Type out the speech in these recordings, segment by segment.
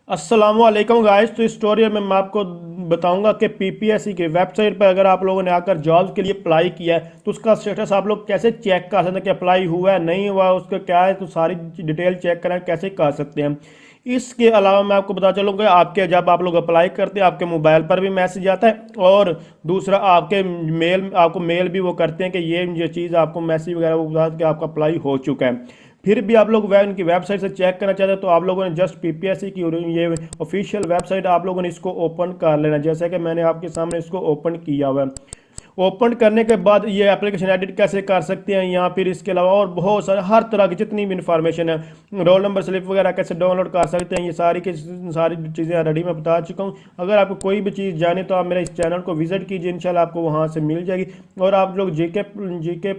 अस्सलामुअलैकुम गाइस। तो इस स्टोरी में मैं आपको बताऊंगा कि पीपीएससी की वेबसाइट पर अगर आप लोगों ने आकर जॉब के लिए अप्लाई किया है तो उसका स्टेटस आप लोग कैसे चेक कर सकते हैं कि अप्लाई हुआ है नहीं हुआ उसका क्या है, तो सारी डिटेल चेक करें कैसे कर सकते हैं। इसके अलावा मैं आपको बता चलूँगा आपके जब आप लोग अप्लाई करते हैं आपके मोबाइल पर भी मैसेज आता है और दूसरा आपके मेल आपको मेल भी वो करते हैं कि ये चीज़ आपको मैसेज वगैरह वो बता कि आपका अप्लाई हो चुका है। फिर भी आप लोग इनकी वेबसाइट से चेक करना चाहते हैं तो आप लोगों ने जस्ट पीपीएससी की ये ऑफिशियल वेबसाइट आप लोगों ने इसको ओपन कर लेना, जैसे कि मैंने आपके सामने इसको ओपन किया हुआ है। ओपन करने के बाद ये एप्लीकेशन एडिट कैसे कर सकते हैं यहाँ, फिर इसके अलावा और बहुत सारे हर तरह की जितनी भी इंफॉर्मेशन है, रोल नंबर स्लिप वगैरह कैसे डाउनलोड कर सकते हैं, ये सारी की सारी चीज़ें ऑलरेडी मैं बता चुका हूँ। अगर आपको कोई भी चीज़ जाने तो आप मेरे इस चैनल को विजिट कीजिए, इंशाल्लाह आपको वहाँ से मिल जाएगी। और आप लोग जीके जीके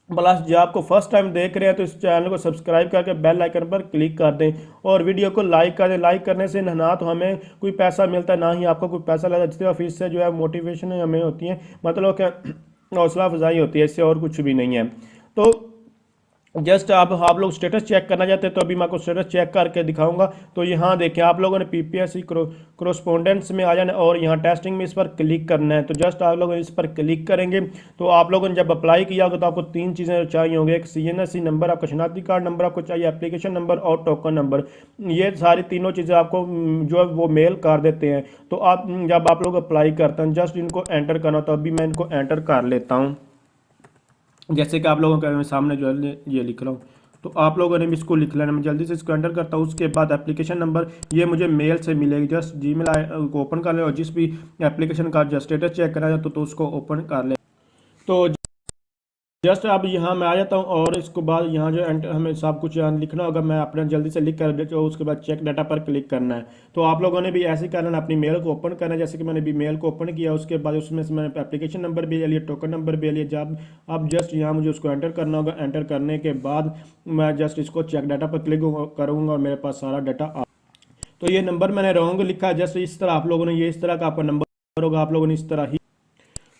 प्लस जो आपको फर्स्ट टाइम देख रहे हैं तो इस चैनल को सब्सक्राइब करके बेल आइकन पर क्लिक कर दें और वीडियो को लाइक कर दें। लाइक करने से ना तो हमें कोई पैसा मिलता है ना ही आपको कोई पैसा लगता है, जिससे ऑफिस से जो है मोटिवेशन हमें होती है, मतलब कि हौसला अफजाई होती है, इससे और कुछ भी नहीं है। तो जस्ट आप लोग स्टेटस चेक करना चाहते हैं तो अभी मैं आपको स्टेटस चेक करके दिखाऊंगा। तो यहाँ देखें आप लोगों ने पीपीएससी कोरोस्पोंडेंस में आ जाना और यहाँ टेस्टिंग में इस पर क्लिक करना है। तो जस्ट आप लोग इस पर क्लिक करेंगे तो आप लोगों ने जब अप्लाई किया होगा तो आपको तीन चीज़ें चाहिए होंगे, एक सीएनएससी नंबर, आपका शनाख्ती कार्ड नंबर आपको चाहिए, एप्लीकेशन नंबर और टोकन नंबर। ये सारी तीनों चीज़ें आपको जो है वो मेल कर देते हैं। तो आप जब आप लोग अप्लाई करते हैं जस्ट इनको एंटर करना, तो अभी मैं इनको एंटर कर लेता हूँ। जैसे कि आप लोगों के सामने जो है ये लिख रहा हूँ, तो आप लोगों ने भी इसको लिख लेना। मैं जल्दी से इसको एंटर करता हूँ। उसके बाद एप्लीकेशन नंबर ये मुझे मेल से मिलेगी, जस्ट जीमेल को ओपन कर ले और जिस भी एप्लीकेशन का जो स्टेटस चेक करना है तो उसको ओपन कर ले। तो जस्ट अब यहाँ मैं आ जाता हूँ और इसके बाद यहाँ जो हमें सब कुछ यहाँ लिखना होगा, मैं अपना जल्दी से लिख कर देता हूँ। उसके बाद चेक डाटा पर क्लिक करना है। तो आप लोगों ने भी ऐसे ही करना है, अपनी मेल को ओपन करना है जैसे कि मैंने भी मेल को ओपन किया। उसके बाद उसमें से मैंने एप्लीकेशन नंबर भी ले लिया, टोकन नंबर भी ले लिया। जब अब जस्ट यहाँ मुझे उसको एंटर करना होगा। एंटर करने के बाद मैं जस्ट इसको चेक डाटा पर क्लिक करूँगा और मेरे पास सारा डाटा आ। तो ये नंबर मैंने रॉन्ग लिखा है, जस्ट इस तरह आप लोगों ने, ये इस तरह का आपका नंबर होगा, आप लोगों ने इस तरह ही।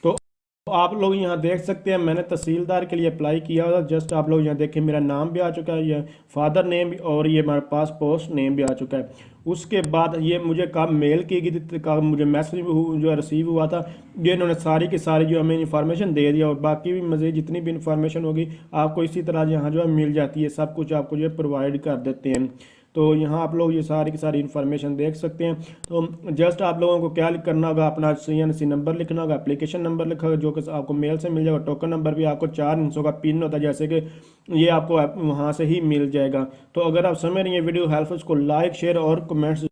तो आप लोग यहाँ देख सकते हैं मैंने तहसीलदार के लिए अप्लाई किया हुआ। जस्ट आप लोग यहाँ देखें मेरा नाम भी आ चुका है, ये फादर नेम भी, और ये मेरे पास पोस्ट नेम भी आ चुका है। उसके बाद ये मुझे कब मेल की गई थी, कब मुझे मैसेज जो रिसीव हुआ था, ये इन्होंने सारी की सारी जो हमें इन्फॉर्मेशन दे दिया। और बाकी भी मज़ीद जितनी भी इन्फॉर्मेशन होगी आपको इसी तरह यहाँ जो है मिल जाती है, सब कुछ आपको जो है प्रोवाइड कर देते हैं। तो यहाँ आप लोग ये सारी की सारी इन्फॉर्मेशन देख सकते हैं। तो जस्ट आप लोगों को क्या करना होगा, अपना सीएनसी नंबर लिखना होगा, एप्लीकेशन नंबर लिखा होगा जो कि आपको मेल से मिल जाएगा, टोकन नंबर भी आपको 4 हिस्सों का पिन होता है जैसे कि ये आपको वहाँ से ही मिल जाएगा। तो अगर आप समझ रही हैं वीडियो हेल्पफुल, उसको लाइक शेयर और कमेंट्स